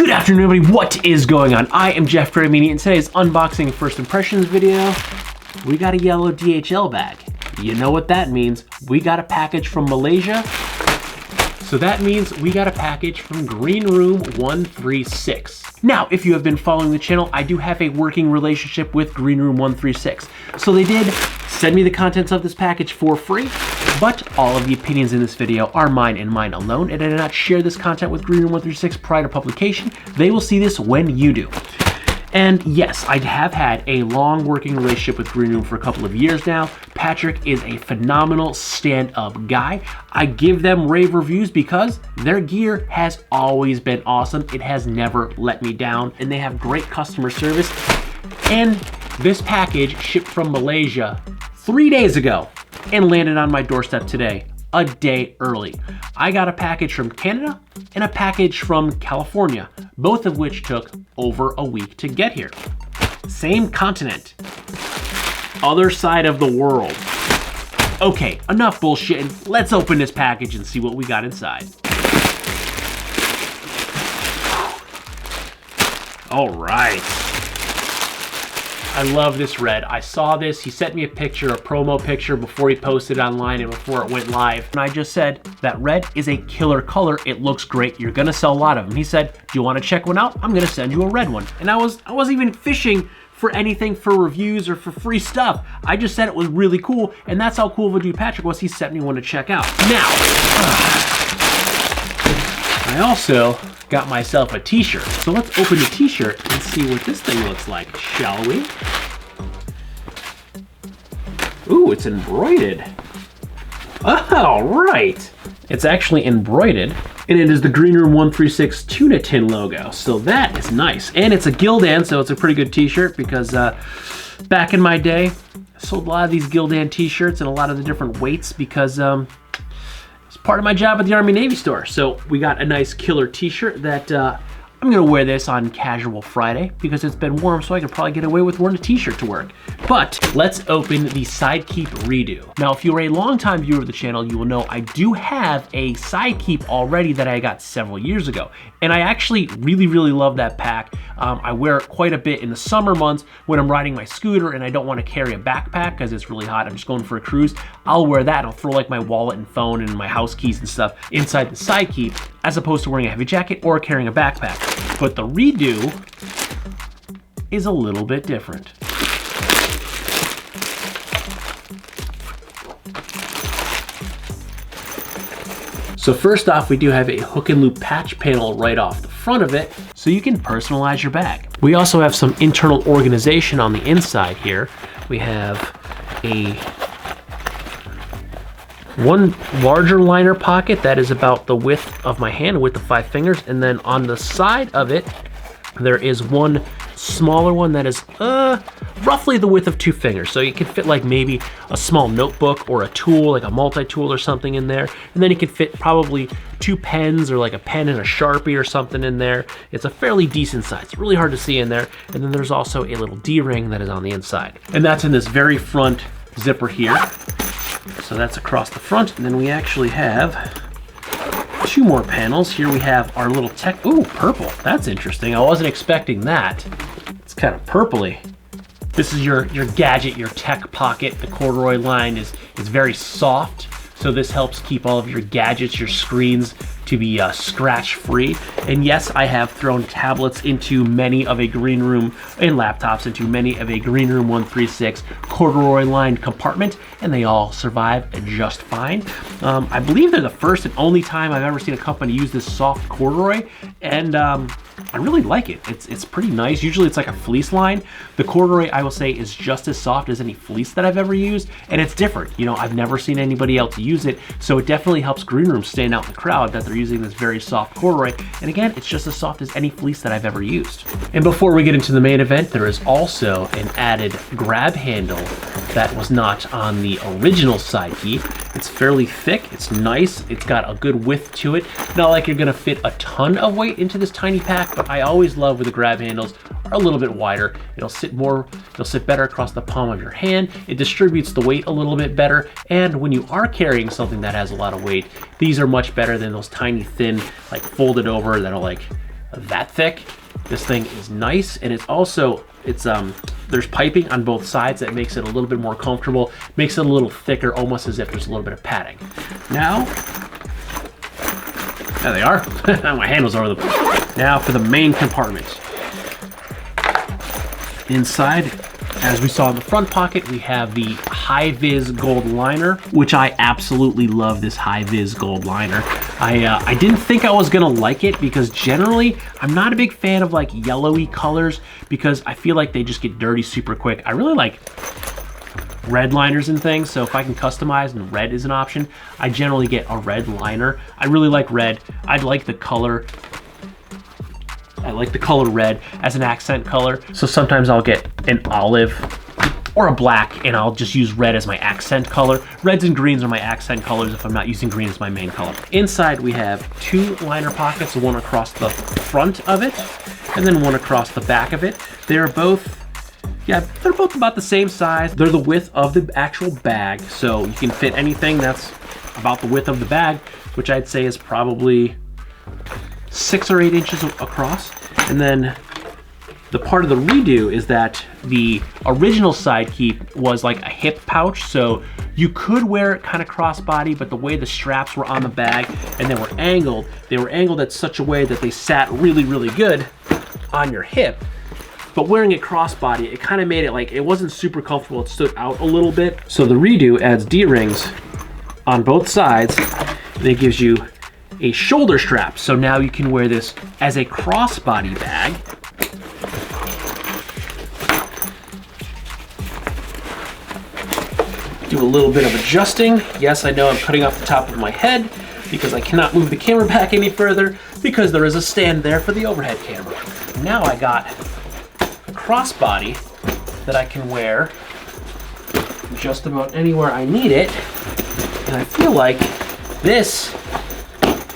Good afternoon, everybody. What is going on? I am Jeff GrantMEDIA, and today's unboxing first impressions video, we got a yellow DHL bag. You know what that means. We got a package from Malaysia. So that means we got a package from Greenroom 136. Now, if you have been following the channel, I do have a working relationship with Greenroom 136. So they did send me the contents of this package for free, but all of the opinions in this video are mine and mine alone, and I did not share this content with Greenroom 136 prior to publication. They will see this when you do. And yes, I have had a long working relationship with Greenroom for a couple of years now. Patrick is a phenomenal stand-up guy. I give them rave reviews because their gear has always been awesome. It has never let me down, and they have great customer service. And this package shipped from Malaysia 3 days ago and landed on my doorstep today, a day early. I got a package from Canada and a package from California, both of which took over a week to get here. Same continent, other side of the world. Okay, enough bullshit. Let's open this package and see what we got inside. All right. I love this red. I saw this. He sent me a picture, a promo picture before he posted online and before it went live. And I just said, that red is a killer color. It looks great. You're gonna sell a lot of them. He said, do you wanna check one out? I'm gonna send you a red one. And I wasn't even fishing for anything for reviews or for free stuff. I just said it was really cool. And that's how cool of a dude Patrick was. He sent me one to check out. Now, I also got myself a t-shirt. So let's open the t-shirt and see what this thing looks like, shall we? Ooh, it's embroidered. All right. It's actually embroidered, and it is the Greenroom 136 tuna tin logo. So that is nice. And it's a Gildan, so it's a pretty good t-shirt because back in my day, I sold a lot of these Gildan t-shirts and a lot of the different weights because it's part of my job at the Army Navy store. So we got a nice killer t-shirt that I'm gonna wear this on casual Friday because it's been warm, so I could probably get away with wearing a t-shirt to work. But let's open the Sidekeep redo. Now, if you're a longtime viewer of the channel, you will know I do have a Sidekeep already that I got several years ago. And I actually really, really love that pack. I wear it quite a bit in the summer months when I'm riding my scooter and I don't want to carry a backpack because it's really hot. I'm just going for a cruise. I'll wear that. I'll throw like my wallet and phone and my house keys and stuff inside the Sidekeep as opposed to wearing a heavy jacket or carrying a backpack. But the redo is a little bit different. So first off, we do have a hook and loop patch panel right off the front of it, so you can personalize your bag. We also have some internal organization on the inside here. We have one larger liner pocket that is about the width of my hand, width of 5 fingers, and then on the side of it, there is one smaller one that is roughly the width of 2 fingers. So you can fit like maybe a small notebook or a tool, like a multi-tool or something in there. And then you can fit probably 2 pens or like a pen and a Sharpie or something in there. It's a fairly decent size. It's really hard to see in there. And then there's also a little D-ring that is on the inside. And that's in this very front zipper here. So that's across the front. And then we actually have 2 more panels. Here we have our little tech, ooh, purple. That's interesting. I wasn't expecting that. It's kind of purpley. This is your gadget, your tech pocket. The corduroy line is very soft. So this helps keep all of your gadgets, your screens to be scratch free. And yes, I have thrown tablets into many of a Greenroom and laptops into many of a Greenroom 136 corduroy lined compartment, and they all survive just fine. I believe they're the first and only time I've ever seen a company use this soft corduroy, and I really like it. It's pretty nice. Usually it's like a fleece line. The corduroy, I will say, is just as soft as any fleece that I've ever used, and it's different. You know, I've never seen anybody else use it, so it definitely helps Greenroom stand out in the crowd that they're using this very soft corduroy. And again, it's just as soft as any fleece that I've ever used. And before we get into the main event, there is also an added grab handle that was not on the original Sidekeep. It's fairly thick, it's nice, it's got a good width to it. Not like you're gonna fit a ton of weight into this tiny pack, but I always love when the grab handles are a little bit wider. It'll sit better across the palm of your hand. It distributes the weight a little bit better. And when you are carrying something that has a lot of weight, these are much better than those tiny, thin, like folded over that'll like that thick. This thing is nice, and it's also, there's piping on both sides that makes it a little bit more comfortable, makes it a little thicker, almost as if there's a little bit of padding. Now, there they are. My handle's over them. Now for the main compartment. Inside, as we saw in the front pocket, we have the high-vis gold liner, which I absolutely love this high-vis gold liner. I didn't think I was gonna like it because generally I'm not a big fan of like yellowy colors because I feel like they just get dirty super quick. I really like red liners and things, so if I can customize and red is an option, I generally get a red liner. I really like red. I like the color. I like the color red as an accent color. So sometimes I'll get an olive or a black and I'll just use red as my accent color. Reds and greens are my accent colors if I'm not using green as my main color. Inside we have 2 liner pockets, one across the front of it and then one across the back of it. They're both about the same size. They're the width of the actual bag, so you can fit anything that's about the width of the bag, which I'd say is probably 6 or 8 inches across. And then the part of the redo is that the original Sidekeep was like a hip pouch, so you could wear it kind of crossbody, but the way the straps were on the bag and they were angled at such a way that they sat really, really good on your hip. But wearing it crossbody, it kind of made it like, it wasn't super comfortable, it stood out a little bit. So the redo adds D-rings on both sides, and it gives you a shoulder strap. So now you can wear this as a crossbody bag. Do a little bit of adjusting. Yes, I know I'm cutting off the top of my head because I cannot move the camera back any further because there is a stand there for the overhead camera. Now I got a crossbody that I can wear just about anywhere I need it. And I feel like this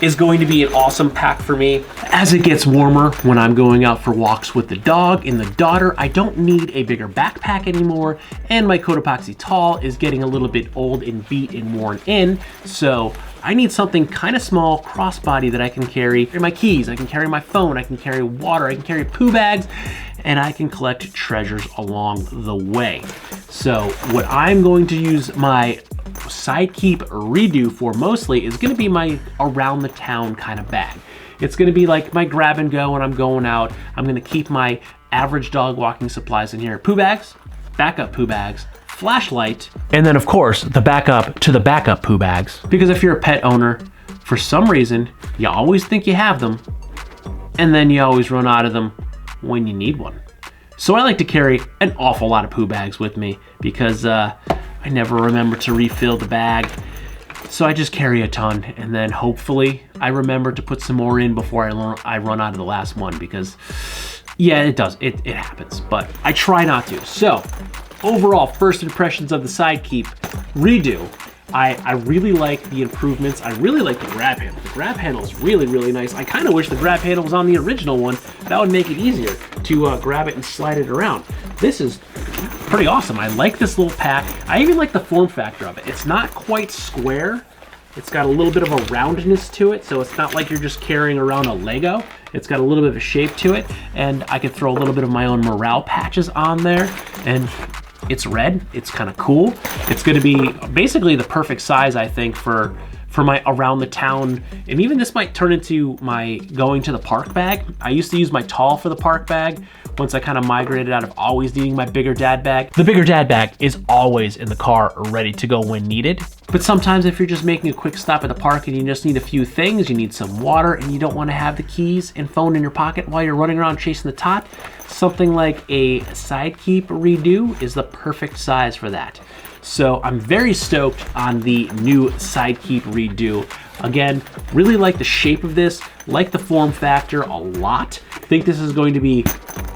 is going to be an awesome pack for me. As it gets warmer, when I'm going out for walks with the dog and the daughter, I don't need a bigger backpack anymore, and my Coat Epoxy Tall is getting a little bit old and beat and worn in, so I need something kind of small, crossbody that I can carry my keys, I can carry my phone, I can carry water, I can carry poo bags, and I can collect treasures along the way. So what I'm going to use my Sidekeep redo for mostly is gonna be my around the town kind of bag. It's gonna be like my grab and go when I'm going out. I'm gonna keep my average dog walking supplies in here. Poo bags, backup poo bags, flashlight, and then of course the backup to the backup poo bags. Because if you're a pet owner, for some reason, you always think you have them, and then you always run out of them when you need one. So I like to carry an awful lot of poo bags with me because I never remember to refill the bag. So I just carry a ton, and then hopefully I remember to put some more in before I run out of the last one, because yeah, it does, it happens, but I try not to. So overall, first impressions of the Sidekeep redo. I really like the improvements. I really like the grab handle. The grab handle is really, really nice. I kind of wish the grab handle was on the original one. That would make it easier to grab it and slide it around. This is pretty awesome. I like this little pack. I even like the form factor of it. It's not quite square. It's got a little bit of a roundness to it, so it's not like you're just carrying around a Lego. It's got a little bit of a shape to it, and I could throw a little bit of my own morale patches on there, and it's red. It's kind of cool. It's going to be basically the perfect size, I think, for my around the town, and even this might turn into my going to the park bag. I used to use my Tall for the park bag once I kind of migrated out of always needing my bigger dad bag. The bigger dad bag is always in the car ready to go when needed. But sometimes if you're just making a quick stop at the park and you just need a few things, you need some water and you don't want to have the keys and phone in your pocket while you're running around chasing the tot, something like a Sidekeep redo is the perfect size for that. So I'm very stoked on the new Sidekeep redo. Again, really like the shape of this, like the form factor a lot. Think this is going to be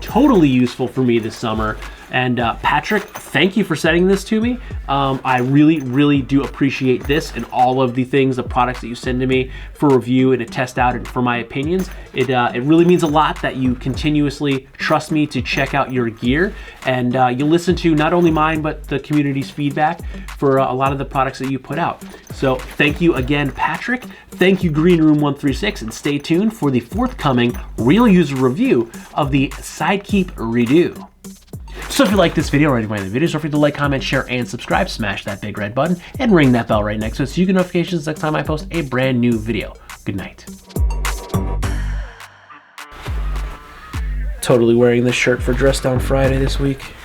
totally useful for me this summer. And Patrick, thank you for sending this to me. I really do appreciate this and all of the things, the products that you send to me for review and to test out and for my opinions. It really means a lot that you continuously trust me to check out your gear, and you listen to not only mine but the community's feedback for a lot of the products that you put out. So thank you again, Patrick. Thank you, Greenroom 136, and stay tuned for the forthcoming real user review of the Sidekeep Redo. So if you like this video or any of my other videos, don't forget to like, comment, share, and subscribe. Smash that big red button and ring that bell right next to it so you get notifications next time I post a brand new video. Good night. Totally wearing this shirt for Dress Down Friday this week.